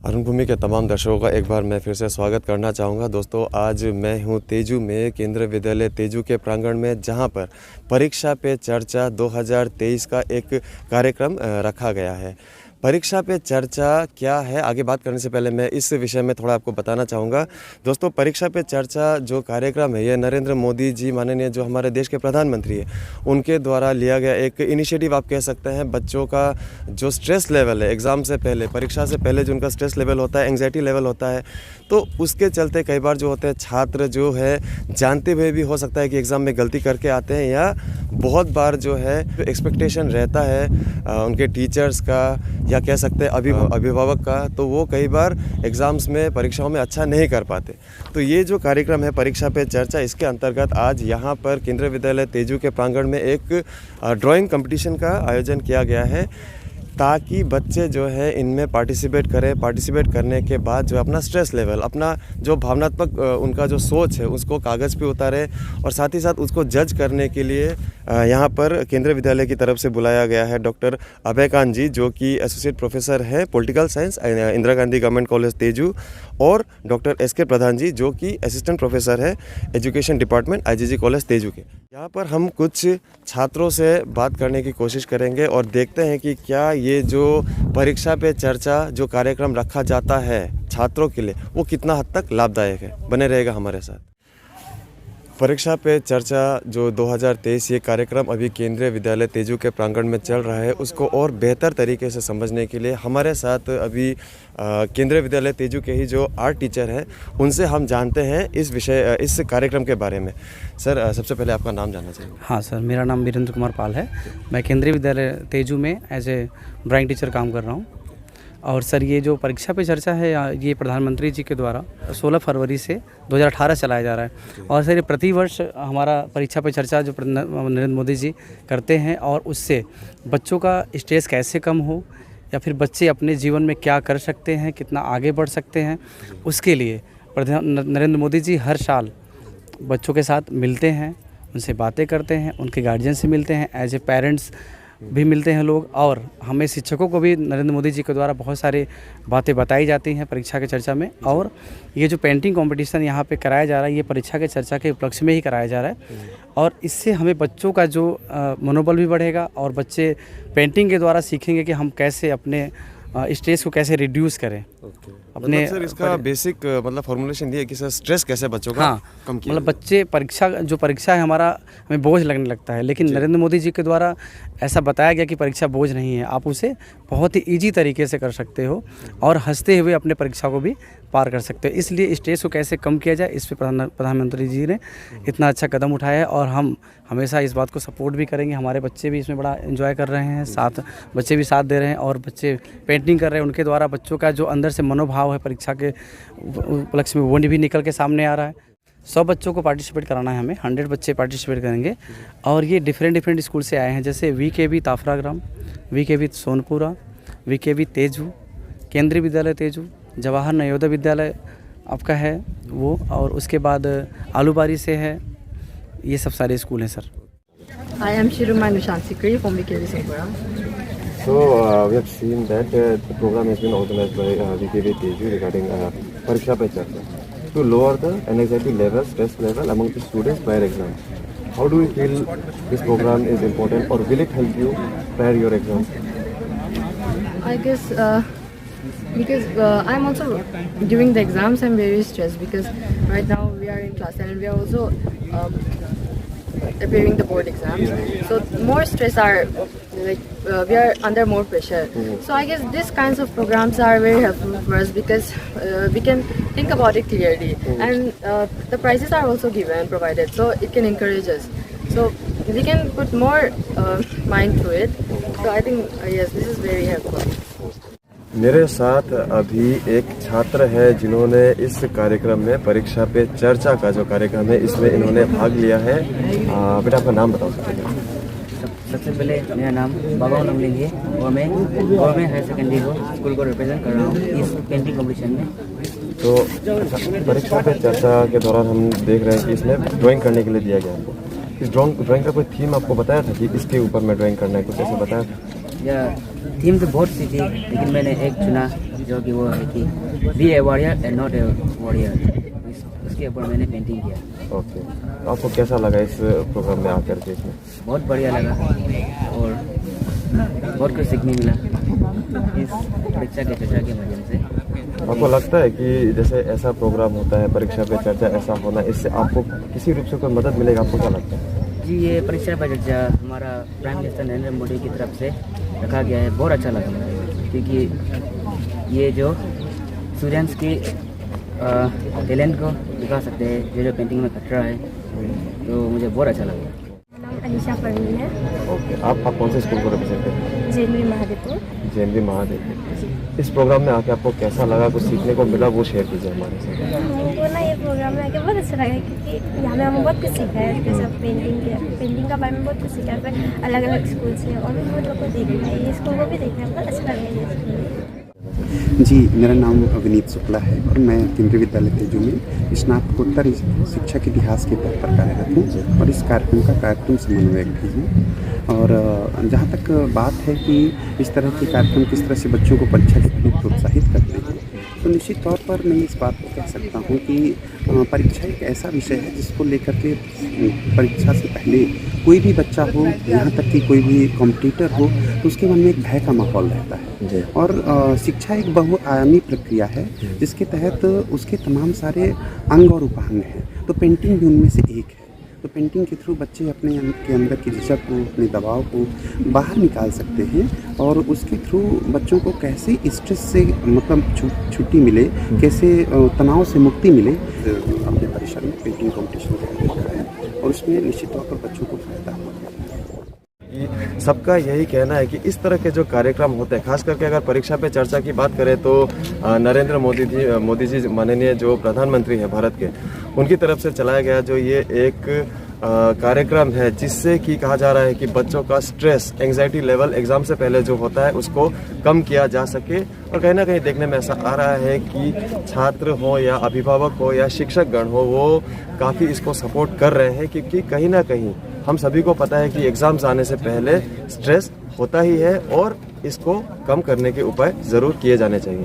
अरुण भूमि के तमाम दर्शकों का एक बार मैं फिर से स्वागत करना चाहूँगा। दोस्तों, आज मैं हूँ तेजू में, केंद्रीय विद्यालय तेजू के प्रांगण में, जहाँ पर परीक्षा पे चर्चा 2023 का एक कार्यक्रम रखा गया है। परीक्षा पे चर्चा क्या है, आगे बात करने से पहले मैं इस विषय में थोड़ा आपको बताना चाहूँगा। दोस्तों, परीक्षा पे चर्चा जो कार्यक्रम है, ये नरेंद्र मोदी जी माननीय जो हमारे देश के प्रधानमंत्री है, उनके द्वारा लिया गया एक इनिशिएटिव आप कह सकते हैं। बच्चों का जो स्ट्रेस लेवल है एग्ज़ाम से पहले, परीक्षा से पहले जो उनका स्ट्रेस लेवल होता है, एंग्जाइटी लेवल होता है, तो उसके चलते कई बार जो होते हैं छात्र जो है जानते हुए भी हो सकता है कि एग्ज़ाम में गलती करके आते हैं, या बहुत बार जो है एक्सपेक्टेशन रहता है उनके टीचर्स का या कह सकते हैं अभिभावक का, तो वो कई बार एग्ज़ाम्स में, परीक्षाओं में अच्छा नहीं कर पाते। तो ये जो कार्यक्रम है परीक्षा पे चर्चा, इसके अंतर्गत आज यहाँ पर केंद्रीय विद्यालय तेजू के प्रांगण में एक ड्राइंग कंपटीशन का आयोजन किया गया है, ताकि बच्चे जो है इनमें पार्टिसिपेट करें। पार्टिसिपेट करने के बाद जो अपना स्ट्रेस लेवल, अपना जो भावनात्मक उनका जो सोच है, उसको कागज़ पे उतारें, और साथ ही साथ उसको जज करने के लिए यहाँ पर केंद्रीय विद्यालय की तरफ से बुलाया गया है डॉक्टर अभयकांत जी, जो कि एसोसिएट प्रोफेसर हैं political science, Indira Gandhi government college Tezu, और डॉक्टर एस.के. प्रधान जी, जो कि असिस्टेंट प्रोफेसर है education department IGG college Tezu के। यहाँ पर हम कुछ छात्रों से बात करने की कोशिश करेंगे और देखते हैं कि क्या ये जो परीक्षा पे चर्चा जो कार्यक्रम रखा जाता है छात्रों के लिए, वो कितना हद तक लाभदायक है। बने रहेगा हमारे साथ। परीक्षा पे चर्चा जो 2023 ये कार्यक्रम अभी केंद्रीय विद्यालय तेजू के प्रांगण में चल रहा है, उसको और बेहतर तरीके से समझने के लिए हमारे साथ अभी केंद्रीय विद्यालय तेजू के ही जो आर्ट टीचर हैं, उनसे हम जानते हैं इस कार्यक्रम के बारे में। सर, सबसे पहले आपका नाम जानना चाहिए। हाँ सर, मेरा नाम वीरेंद्र कुमार पाल है। मैं केंद्रीय विद्यालय तेजू में एज ए ड्राइंग टीचर काम कर रहा हूँ। और सर, ये जो परीक्षा पे चर्चा है, ये प्रधानमंत्री जी के द्वारा 16 फरवरी से 2018 चलाया जा रहा है। और सर, ये प्रतिवर्ष हमारा परीक्षा पे चर्चा जो नरेंद्र मोदी जी करते हैं, और उससे बच्चों का स्ट्रेस कैसे कम हो, या फिर बच्चे अपने जीवन में क्या कर सकते हैं, कितना आगे बढ़ सकते हैं, उसके लिए नरेंद्र मोदी जी हर साल बच्चों के साथ मिलते हैं, उनसे बातें करते हैं, उनके गार्जियन से मिलते हैं, एज ए पेरेंट्स भी मिलते हैं लोग। और हमें शिक्षकों को भी नरेंद्र मोदी जी के द्वारा बहुत सारी बातें बताई जाती हैं परीक्षा के चर्चा में। और ये जो पेंटिंग कंपटीशन यहाँ पे कराया जा रहा है, ये परीक्षा के चर्चा के उपलक्ष्य में ही कराया जा रहा है, और इससे हमें बच्चों का जो मनोबल भी बढ़ेगा, और बच्चे पेंटिंग के द्वारा सीखेंगे कि हम कैसे अपने स्ट्रेस को कैसे रिड्यूस करें। अपने मतलब सर, इसका बेसिक मतलब फॉर्मुलेशन ये है कि सर स्ट्रेस कैसे बच्चों का कम किया, मतलब बच्चे परीक्षा है हमारा, हमें बोझ लगने लगता है, लेकिन नरेंद्र मोदी जी के द्वारा ऐसा बताया गया कि परीक्षा बोझ नहीं है, आप उसे बहुत ही ईजी तरीके से कर सकते हो, और हंसते हुए अपने परीक्षा को भी पार कर सकते हो। इसलिए स्ट्रेस को कैसे कम किया जाए, इस पर प्रधानमंत्री जी ने इतना अच्छा कदम उठाया है, और हम हमेशा इस बात को सपोर्ट भी करेंगे। हमारे बच्चे भी इसमें बड़ा एंजॉय कर रहे हैं, साथ बच्चे भी साथ दे रहे हैं, और बच्चे पेंटिंग कर रहे हैं। उनके द्वारा बच्चों का जो अंदर से मनोभाव है परीक्षा के उपलक्ष्य में, वो भी निकल के सामने आ रहा है। 100 बच्चों को पार्टिसिपेट कराना है हमें, 100 बच्चे पार्टिसिपेट करेंगे, और ये डिफरेंट स्कूल से आए हैं, जैसे VKV ताफराग्राम, VKV Sonpura, VKV Tezu, केंद्रीय विद्यालय तेजू, जवाहर नवोदय विद्यालय आपका है वो, और उसके बाद आलूबारी से है। ये सब सारे स्कूल हैं sir. Hi, I'm Shiruma Nushansikri from VKV Sonpura. So we have seen that the program has been organized by VKV Teju regarding Pariksha Pe Charcha to lower the anxiety level, stress level among the students prior exam. How do you feel this program is important, or will it help you prior your exams? I guess because I'm also during the exams I'm very stressed, because right now we are in class 10 and we are also appearing the board exams. So more stress are like we are under more pressure. So I guess these kinds of programs are very helpful for us, because we can think about it clearly, and the prizes are also given provided, so it can encourage us. So we can put more mind to it. So I think yes, this is very helpful. मेरे साथ अभी एक छात्र है जिन्होंने इस कार्यक्रम में परीक्षा पे चर्चा का जो कार्यक्रम है, इसमें इन्होंने भाग लिया है। बेटा, आपका नाम बताओ सकते हैं? सबसे पहले मेरा नाम बाबा नमलिंग है, और मैं गवर्नमेंट हायर सेकेंडरी स्कूल को रिप्रेजेंट कर रहा हूँ इस पेंटिंग कॉम्पिटिशन में। तो परीक्षा पे चर्चा के दौरान हम देख रहे हैं कि इसमें ड्राइंग करने के लिए दिया गया आपको। इस ड्राइंग का कोई थीम आपको बताया था कि इसके ऊपर में ड्राइंग करना है, कुछ ऐसा बताया था? या थीम तो बहुत सी थी, लेकिन मैंने एक चुना जो कि वो है कि be a warrior and not a warrior. उसके ऊपर मैंने पेंटिंग किया। ओके, तो आपको कैसा लगा इस प्रोग्राम में आकर के? इसमें बहुत बढ़िया लगा और बहुत कुछ सीखने मिला इस परीक्षा के चर्चा के माध्यम से। आपको लगता है कि जैसे ऐसा प्रोग्राम होता है, परीक्षा पे चर्चा ऐसा होना, इससे आपको किसी रूप से कोई मदद मिलेगा? आपको क्या लगता है? जी, ये परीक्षा पे चर्चा हमारा प्राइम मिनिस्टर नरेंद्र मोदी की तरफ से रखा गया है, बहुत अच्छा लगा मुझे, क्योंकि ये जो स्टूडेंट्स की टैलेंट को दिखा सकते हैं, जो पेंटिंग में खतरा है, तो मुझे बहुत अच्छा लगा। नाम अलीशा परवीन है। ओके, आप कौन से स्कूल को रिप्रेजेंट करते हैं? जेनवी महादेवपुर। जेएनवी महादेव। इस प्रोग्राम में आके आपको कैसा लगा, कुछ सीखने को मिला, वो शेयर कीजिए हमारे साथ। हमको ना ये प्रोग्राम में आके बहुत अच्छा लगा, क्योंकि यहाँ में हमें बहुत कुछ सीखा है। जैसे पेंटिंग का बारे में बहुत कुछ सीखा है, अलग अलग स्कूल से, और भी बहुत लोग को देखना है, ये स्कूल को भी देखना है, बहुत अच्छा लगा ये स्कूल। जी, मेरा नाम विनीत शुक्ला है और मैं केंद्रीय विद्यालय तेजू में स्नातकोत्तर शिक्षा के इतिहास के पद पर कार्यरत हूँ और इस कार्यक्रम का कार्यक्रम समन्वयक भी हूँ। और जहाँ तक बात है कि इस तरह के कार्यक्रम किस तरह से बच्चों को परीक्षा के लिए प्रोत्साहित करते हैं, तो निश्चित तौर पर मैं इस बात को कह सकता हूँ कि परीक्षा एक ऐसा विषय है जिसको लेकर के परीक्षा से पहले कोई भी बच्चा हो, यहाँ तक कि कोई भी कॉम्पिटिटर हो, तो उसके मन में एक भय का माहौल रहता है। और शिक्षा एक बहुआयामी प्रक्रिया है जिसके तहत उसके तमाम सारे अंग और उपांग हैं, तो पेंटिंग भी उनमें से एक है। तो पेंटिंग के थ्रू बच्चे अपने के अंदर की झिझक को, अपने दबाव को बाहर निकाल सकते हैं और उसके थ्रू बच्चों को कैसे स्ट्रेस से मतलब छुट्टी मिले, कैसे तनाव से मुक्ति मिले। अपने परिसर में पेंटिंग कॉम्पिटिशन का है और उसमें निश्चित तौर पर बच्चों को फायदा होगा। सबका यही कहना है कि इस तरह के जो कार्यक्रम होते हैं, खास करके अगर परीक्षा पे चर्चा की बात करें तो नरेंद्र मोदी जी माननीय जो प्रधानमंत्री है भारत के, उनकी तरफ से चलाया गया जो ये एक कार्यक्रम है, जिससे कि कहा जा रहा है कि बच्चों का स्ट्रेस, एंग्जाइटी लेवल एग्जाम से पहले जो होता है उसको कम किया जा सके। और कहीं ना कहीं देखने में ऐसा आ रहा है कि छात्र हो या अभिभावक हो या शिक्षकगण हो, वो काफ़ी इसको सपोर्ट कर रहे हैं, क्योंकि कहीं ना कहीं हम सभी को पता है कि एग्ज़ाम्स आने से पहले स्ट्रेस होता ही है और इसको कम करने के उपाय ज़रूर किए जाने चाहिए।